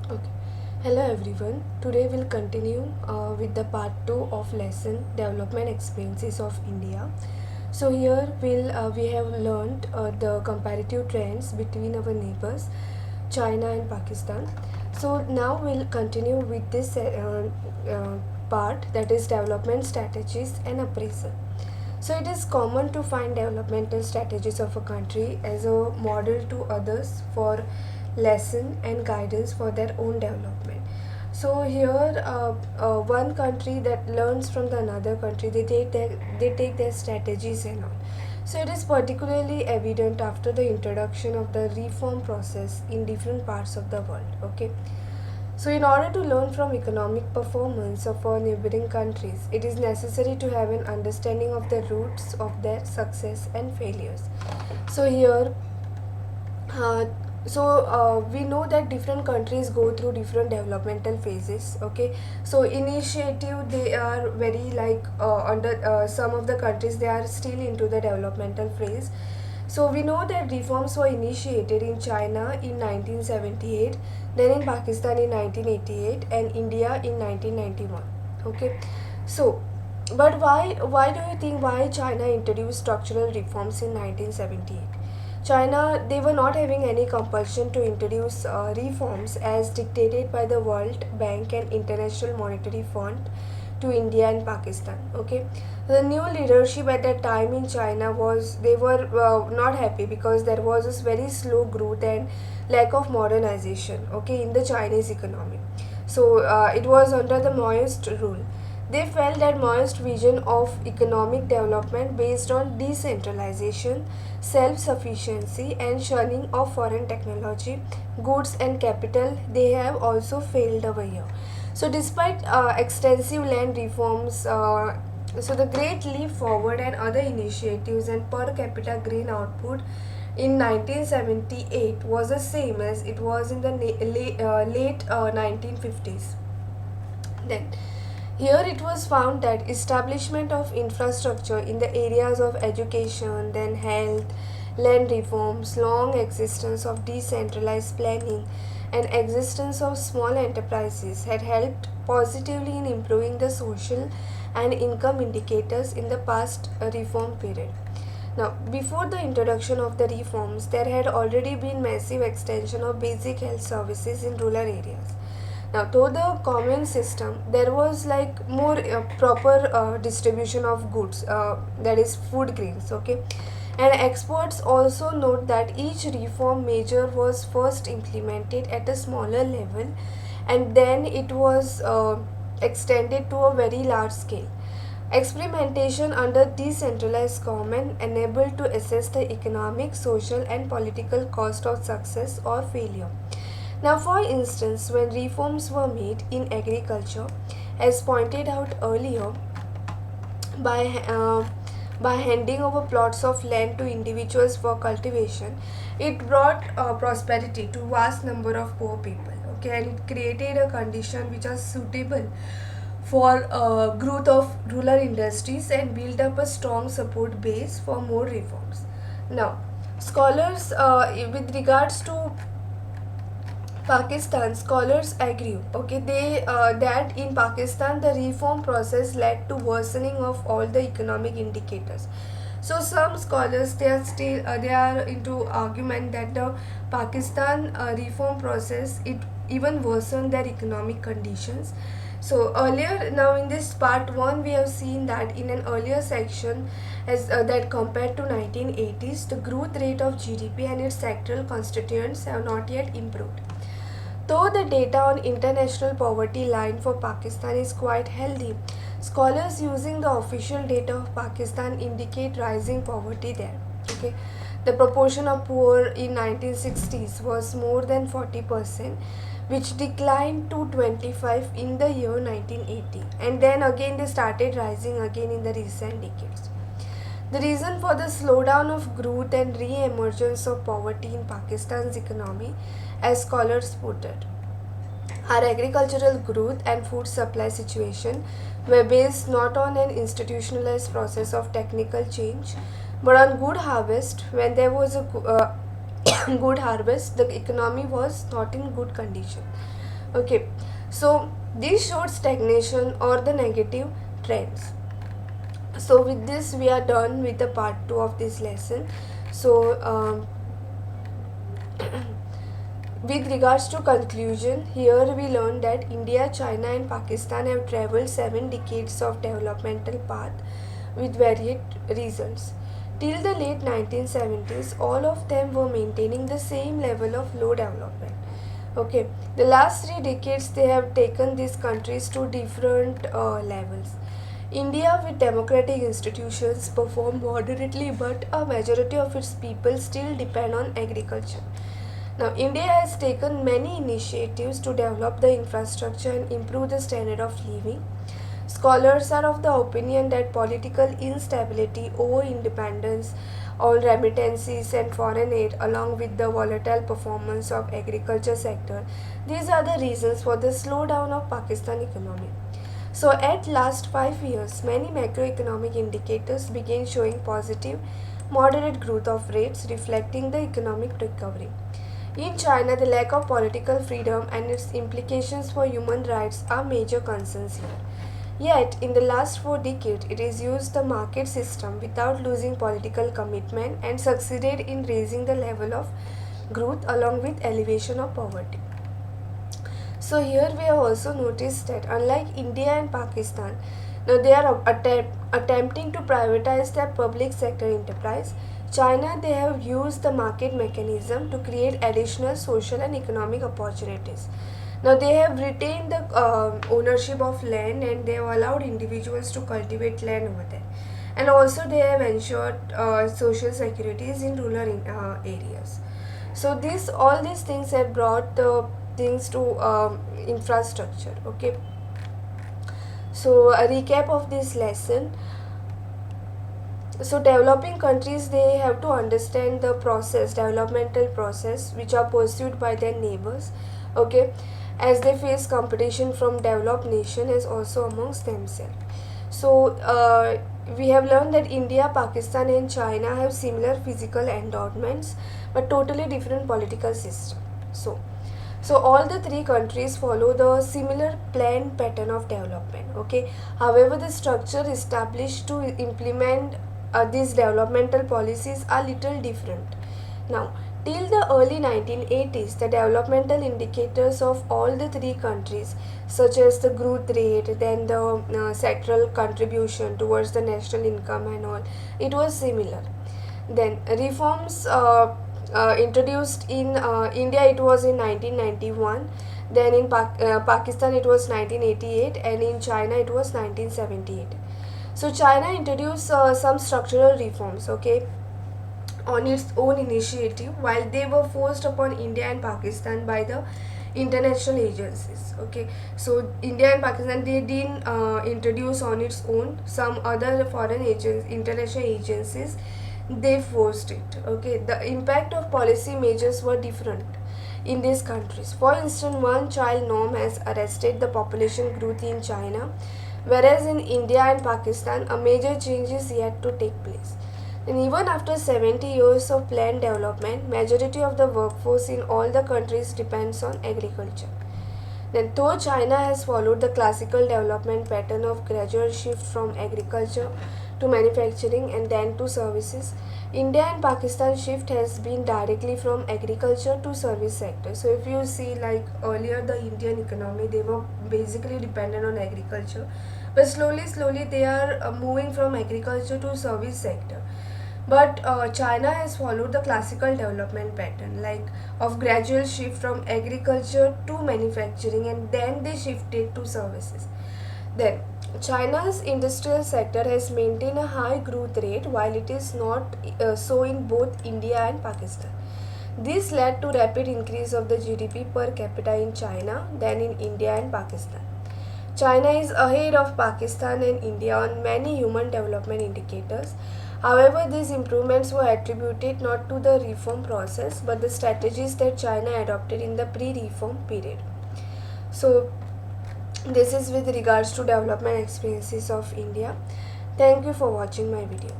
Okay. Hello everyone. Today we'll continue with the part 2 of lesson development experiences of India. So here we have learned the comparative trends between our neighbors China and Pakistan. So now we'll continue with this part, that is development strategies and appraisal. So it is common to find developmental strategies of a country as a model to others for lesson and guidance for their own development. So here, one country that learns from the another country, they take their strategies and all. So it is particularly evident after the introduction of the reform process in different parts of the world. Okay. So, in order to learn from economic performance of our neighboring countries, it is necessary to have an understanding of the roots of their success and failures. So, here, uh, we know that different countries go through different developmental phases. Okay, so initiative they are very like under some of the countries they are still into the developmental phase. So we know that reforms were initiated in China in 1978, then in Pakistan in 1988, and India in 1991. Okay, so but why do you think why China introduced structural reforms in 1978? China, they were not having any compulsion to introduce reforms as dictated by the World Bank and International Monetary Fund to India and Pakistan. Okay, the new leadership at that time in China was they were not happy because there was this very slow growth and lack of modernization. Okay, in the Chinese economy, so it was under the Maoist rule. They felt that Maoist vision of economic development based on decentralization, self-sufficiency and shunning of foreign technology, goods and capital, they have also failed over here. So despite extensive land reforms, so the Great Leap Forward and other initiatives and per capita grain output in 1978 was the same as it was in the late 1950s. Then, here it was found that establishment of infrastructure in the areas of education, then health, land reforms, long existence of decentralized planning, and existence of small enterprises had helped positively in improving the social and income indicators in the past reform period. Now, before the introduction of the reforms, there had already been massive extension of basic health services in rural areas. Now, through the commune system, there was like more proper distribution of goods, that is food grains. Okay, and experts also note that each reform measure was first implemented at a smaller level, and then it was extended to a very large scale. Experimentation under decentralized government enabled to assess the economic, social, and political cost of success or failure. Now, for instance, when reforms were made in agriculture, as pointed out earlier, by by handing over plots of land to individuals for cultivation, it brought prosperity to vast number of poor people. Okay, and it created a condition which are suitable for growth of rural industries and build up a strong support base for more reforms. Now, scholars with regards to Pakistan, scholars agree. Okay, they that in Pakistan the reform process led to worsening of all the economic indicators. So some scholars they are into argument that the Pakistan reform process it even worsened their economic conditions. So earlier now in this part 1 we have seen that in an earlier section as that compared to 1980s the growth rate of GDP and its sectoral constituents have not yet improved. Though the data on international poverty line for Pakistan is quite healthy, scholars using the official data of Pakistan indicate rising poverty there. Okay, the proportion of poor in 1960s was more than 40%, which declined to 25 in the year 1980, and then again they started rising again in the recent decades. The reason for the slowdown of growth and re-emergence of poverty in Pakistan's economy, as scholars put it, our agricultural growth and food supply situation were based not on an institutionalized process of technical change, but on good harvest. When there was a good harvest, the economy was not in good condition. Okay, so this showed stagnation or the negative trends. So with this we are done with the part 2 of this lesson. So with regards to conclusion, here we learned that India, China and Pakistan have traveled 7 decades of developmental path with varied results. Till the late 1970s, all of them were maintaining the same level of low development. Okay, the last 3 decades they have taken these countries to different levels. India, with democratic institutions, perform moderately, but a majority of its people still depend on agriculture. Now, India has taken many initiatives to develop the infrastructure and improve the standard of living. Scholars are of the opinion that political instability, over independence on remittances and foreign aid, along with the volatile performance of agriculture sector, these are the reasons for the slowdown of Pakistan economy. So at last 5 years, many macroeconomic indicators began showing positive, moderate growth of rates reflecting the economic recovery. In China, the lack of political freedom and its implications for human rights are major concerns here. Yet, in the last 4 decades, it has used the market system without losing political commitment and succeeded in raising the level of growth along with elevation of poverty. So here we have also noticed that unlike India and Pakistan, now they are attempting to privatize their public sector enterprise. China, they have used the market mechanism to create additional social and economic opportunities. Now they have retained the ownership of land and they have allowed individuals to cultivate land over there. And also they have ensured social securities in rural areas. So this all these things have brought the things to infrastructure. Okay, so a recap of this lesson. So developing countries, they have to understand the process, developmental process, which are pursued by their neighbors. Okay, as they face competition from developed nation as also amongst themselves. So we have learned that India, Pakistan and China have similar physical endowments but totally different political system. So all the 3 countries follow the similar planned pattern of development. Okay, however the structure established to implement these developmental policies are little different. Now, till the early 1980s, the developmental indicators of all the 3 countries, such as the growth rate, then the sectoral contribution towards the national income and all, it was similar. Then reforms introduced in India, it was in 1991. Then in Pakistan it was 1988, and in China it was 1978. So China introduced some structural reforms, okay, on its own initiative, while they were forced upon India and Pakistan by the international agencies. Okay, so India and Pakistan, they didn't introduce on its own. Some other foreign agents, international agencies, they forced it. Okay, the impact of policy measures were different in these countries. For instance, one child norm has arrested the population growth in China, whereas in India and Pakistan a major change is yet to take place. And even after 70 years of planned development, majority of the workforce in all the countries depends on agriculture. Then, though China has followed the classical development pattern of gradual shift from agriculture to manufacturing and then to services, India and Pakistan shift has been directly from agriculture to service sector. So if you see, like earlier the Indian economy, they were basically dependent on agriculture, but slowly they are moving from agriculture to service sector. But China has followed the classical development pattern, like of gradual shift from agriculture to manufacturing, and then they shifted to services. Then China's industrial sector has maintained a high growth rate, while it is not so in both India and Pakistan. This led to rapid increase of the GDP per capita in China than in India and Pakistan. China is ahead of Pakistan and India on many human development indicators. However, these improvements were attributed not to the reform process but the strategies that China adopted in the pre-reform period. So, this is with regards to development experiences of India. Thank you for watching my video.